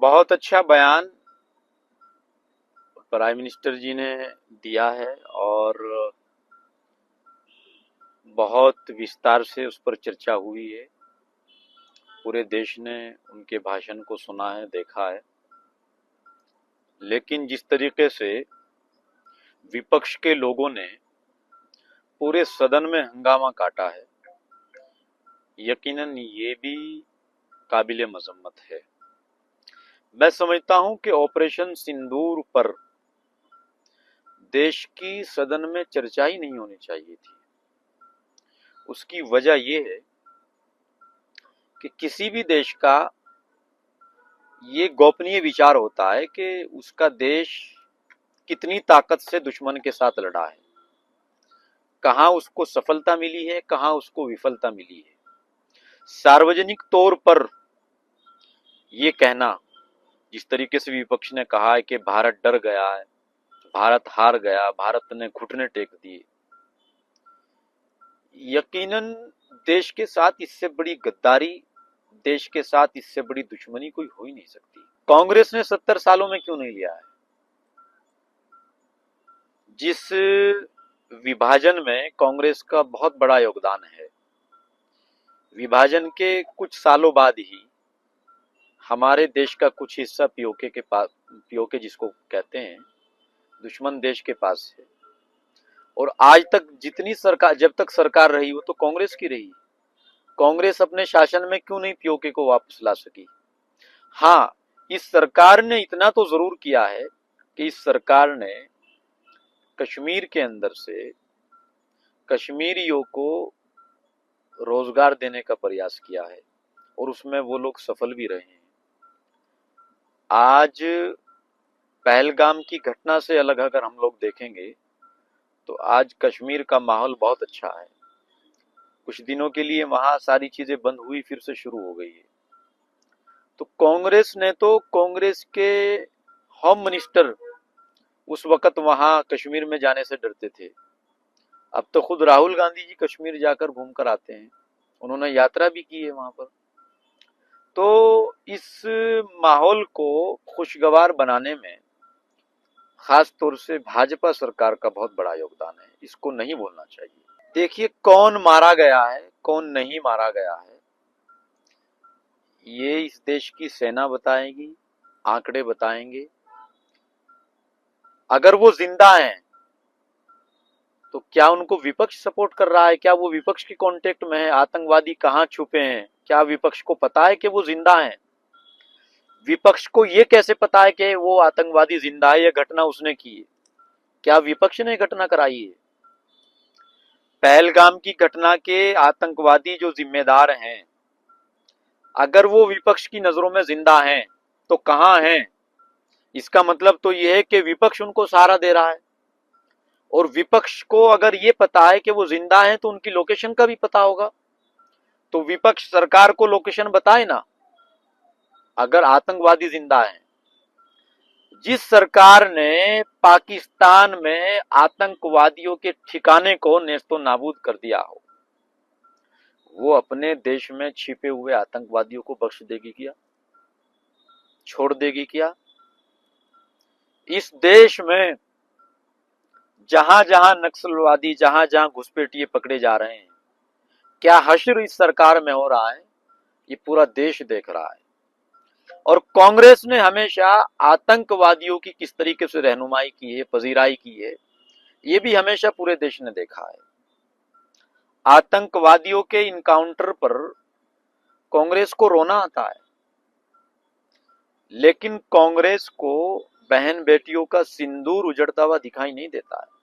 बहुत अच्छा बयान प्राइम मिनिस्टर जी ने दिया है और बहुत विस्तार से उस पर चर्चा हुई है। पूरे देश ने उनके भाषण को सुना है, देखा है। लेकिन जिस तरीके से विपक्ष के लोगों ने पूरे सदन में हंगामा काटा है, यकीनन ये भी काबिले मजम्मत है। मैं समझता हूं कि ऑपरेशन सिंदूर पर देश की सदन में चर्चा ही नहीं होनी चाहिए थी। उसकी वजह यह है कि किसी भी देश का ये गोपनीय विचार होता है कि उसका देश कितनी ताकत से दुश्मन के साथ लड़ा है, कहां उसको सफलता मिली है, कहां उसको विफलता मिली है। सार्वजनिक तौर पर ये कहना, जिस तरीके से विपक्ष ने कहा है कि भारत डर गया है, भारत हार गया, भारत ने घुटने टेक दिए, यकीनन देश के साथ इससे बड़ी गद्दारी, देश के साथ इससे बड़ी दुश्मनी कोई हो ही नहीं सकती। कांग्रेस ने 70 सालों में क्यों नहीं लिया है? जिस विभाजन में कांग्रेस का बहुत बड़ा योगदान है, विभाजन के कुछ सालों बाद ही हमारे देश का कुछ हिस्सा पीओके के पास, पीओके जिसको कहते हैं, दुश्मन देश के पास है। और आज तक जितनी सरकार, जब तक सरकार रही वो तो कांग्रेस की रही। कांग्रेस अपने शासन में क्यों नहीं पीओके को वापस ला सकी? हाँ, इस सरकार ने इतना तो जरूर किया है कि इस सरकार ने कश्मीर के अंदर से कश्मीरियों को रोजगार देने का प्रयास किया है और उसमें वो लोग सफल भी रहे हैं। आज पहलगाम की घटना से अलग अगर हम लोग देखेंगे तो आज कश्मीर का माहौल बहुत अच्छा है। कुछ दिनों के लिए वहां सारी चीजें बंद हुई, फिर से शुरू हो गई है। तो कांग्रेस ने तो, कांग्रेस के होम मिनिस्टर उस वक्त वहां कश्मीर में जाने से डरते थे। अब तो खुद राहुल गांधी जी कश्मीर जाकर घूम कर आते हैं, उन्होंने यात्रा भी की है वहां पर। तो इस माहौल को खुशगवार बनाने में खास तौर से भाजपा सरकार का बहुत बड़ा योगदान है, इसको नहीं भूलना चाहिए। देखिए, कौन मारा गया है, कौन नहीं मारा गया है, ये इस देश की सेना बताएगी, आंकड़े बताएंगे। अगर वो जिंदा हैं तो क्या उनको विपक्ष सपोर्ट कर रहा है? क्या वो विपक्ष के कांटेक्ट में है? आतंकवादी कहां छुपे हैं, क्या विपक्ष को पता है कि वो जिंदा हैं? विपक्ष को ये कैसे पता है कि वो आतंकवादी जिंदा है, ये घटना उसने की है? क्या विपक्ष ने घटना कराई है? पहलगाम की घटना के आतंकवादी जो जिम्मेदार हैं, अगर वो विपक्ष की नजरों में जिंदा हैं तो कहां हैं? इसका मतलब तो यह है कि विपक्ष उनको सहारा दे रहा है। और विपक्ष को अगर ये पता है कि वो जिंदा हैं तो उनकी लोकेशन का भी पता होगा, तो विपक्ष सरकार को लोकेशन बताए ना, अगर आतंकवादी जिंदा हैं। जिस सरकार ने पाकिस्तान में आतंकवादियों के ठिकाने को नेस्तो नाबूद कर दिया हो, वो अपने देश में छिपे हुए आतंकवादियों को बख्श देगी क्या? छोड़ देगी क्या? इस देश में जहां जहां नक्सलवादी, जहां जहां घुसपैठिए पकड़े जा रहे हैं, क्या हश्र इस सरकार में हो रहा है? ये पूरा देश देख रहा है। और कांग्रेस ने हमेशा आतंकवादियों की किस तरीके से रहनुमाई की है, पजीराई की है, ये भी हमेशा पूरे देश ने देखा है। आतंकवादियों के इनकाउंटर पर कांग्रेस को रोना आता है, लेकिन कांग्रेस को बहन बेटियों का सिंदूर उजड़ता हुआ दिखाई नहीं देता है।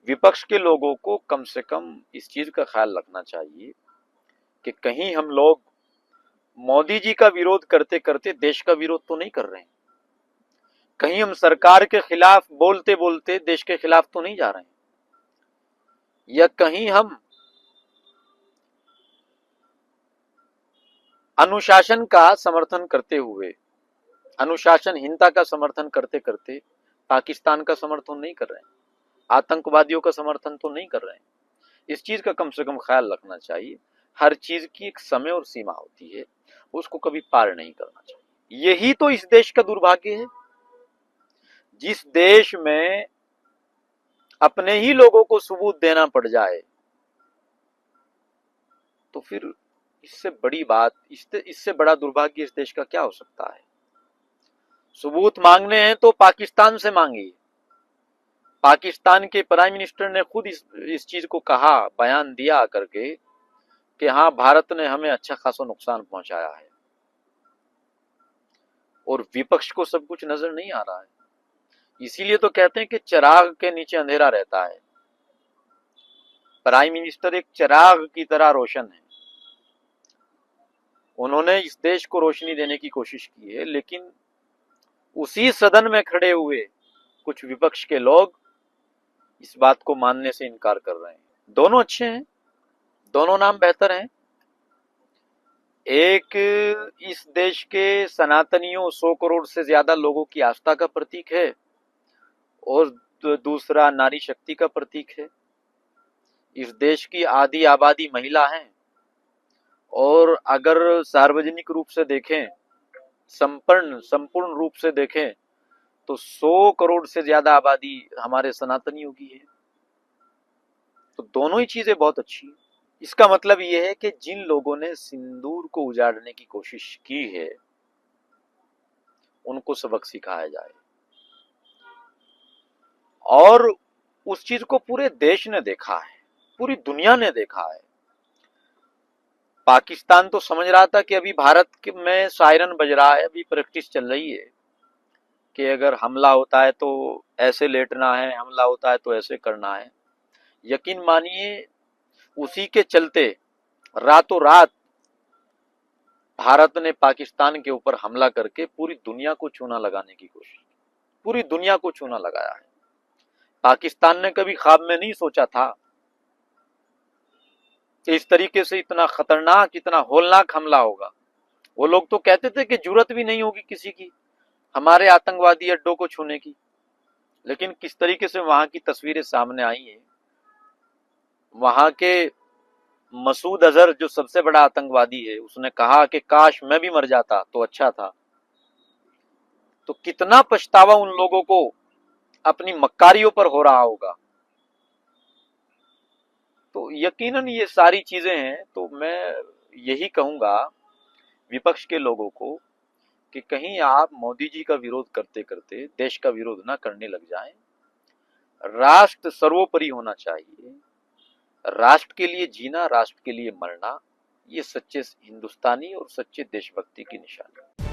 विपक्ष के लोगों को कम से कम इस चीज का ख्याल रखना चाहिए कि कहीं हम लोग मोदी जी का विरोध करते करते देश का विरोध तो नहीं कर रहे हैं, कहीं हम सरकार के खिलाफ बोलते बोलते देश के खिलाफ तो नहीं जा रहे हैं, या कहीं हम अनुशासन का समर्थन करते हुए, अनुशासनहीनता का समर्थन करते करते पाकिस्तान का समर्थन नहीं कर रहे हैं, आतंकवादियों का समर्थन तो नहीं कर रहे हैं। इस चीज का कम से कम ख्याल रखना चाहिए। हर चीज की एक समय और सीमा होती है, उसको कभी पार नहीं करना चाहिए। यही तो इस देश का दुर्भाग्य है। जिस देश में अपने ही लोगों को सबूत देना पड़ जाए, तो फिर इससे बड़ी बात, इससे बड़ा दुर्भाग्य इस देश का क्या हो सकता है। सबूत मांगने हैं तो पाकिस्तान से मांगिए। पाकिस्तान के प्राइम मिनिस्टर ने खुद इस चीज को कहा, बयान दिया करके कि हाँ, भारत ने हमें अच्छा खासा नुकसान पहुंचाया है, और विपक्ष को सब कुछ नजर नहीं आ रहा है। इसीलिए तो कहते हैं कि चिराग के नीचे अंधेरा रहता है। प्राइम मिनिस्टर एक चिराग की तरह रोशन है। उन्होंने इस देश को रोशनी देने की कोशिश की है, लेकिन उसी सदन में खड़े हुए कुछ विपक्ष के लोग इस बात को मानने से इनकार कर रहे हैं। दोनों अच्छे हैं, दोनों नाम बेहतर हैं। एक इस देश के सनातनियों 100 करोड़ से ज्यादा लोगों की आस्था का प्रतीक है, और दूसरा नारी शक्ति का प्रतीक है। इस देश की आधी आबादी महिला है, और अगर सार्वजनिक रूप से देखें, संपूर्ण रूप से देखें, तो 100 करोड़ से ज्यादा आबादी हमारे सनातनियों की है। तो दोनों ही चीजें बहुत अच्छी है। इसका मतलब यह है कि जिन लोगों ने सिंदूर को उजाड़ने की कोशिश की है, उनको सबक सिखाया जाए। और उस चीज को पूरे देश ने देखा है, पूरी दुनिया ने देखा है। पाकिस्तान तो समझ रहा था कि अभी भारत में सायरन बज रहा है, अभी प्रैक्टिस चल रही है कि अगर हमला होता है तो ऐसे लेटना है, हमला होता है तो ऐसे करना है। यकीन मानिए, उसी के चलते रातों रात भारत ने पाकिस्तान के ऊपर हमला करके पूरी दुनिया को चूना लगाने की कोशिश, पूरी दुनिया को चूना लगाया है। पाकिस्तान ने कभी ख्वाब में नहीं सोचा था कि इस तरीके से इतना खतरनाक, इतना होलनाक हमला होगा। वो लोग तो कहते थे कि जरूरत भी नहीं होगी किसी की हमारे आतंकवादी अड्डों को छूने की। लेकिन किस तरीके से वहां की तस्वीरें सामने आई है, वहां के मसूद अजहर जो सबसे बड़ा आतंकवादी है, उसने कहा कि काश मैं भी मर जाता तो अच्छा था। तो कितना पछतावा उन लोगों को अपनी मक्कारियों पर हो रहा होगा। तो यकीनन ये सारी चीजें हैं। तो मैं यही कहूंगा विपक्ष के लोगों को कि कहीं आप मोदी जी का विरोध करते करते देश का विरोध ना करने लग जाएं। राष्ट्र सर्वोपरि होना चाहिए। राष्ट्र के लिए जीना, राष्ट्र के लिए मरना, ये सच्चे हिंदुस्तानी और सच्चे देशभक्ति की निशानी है।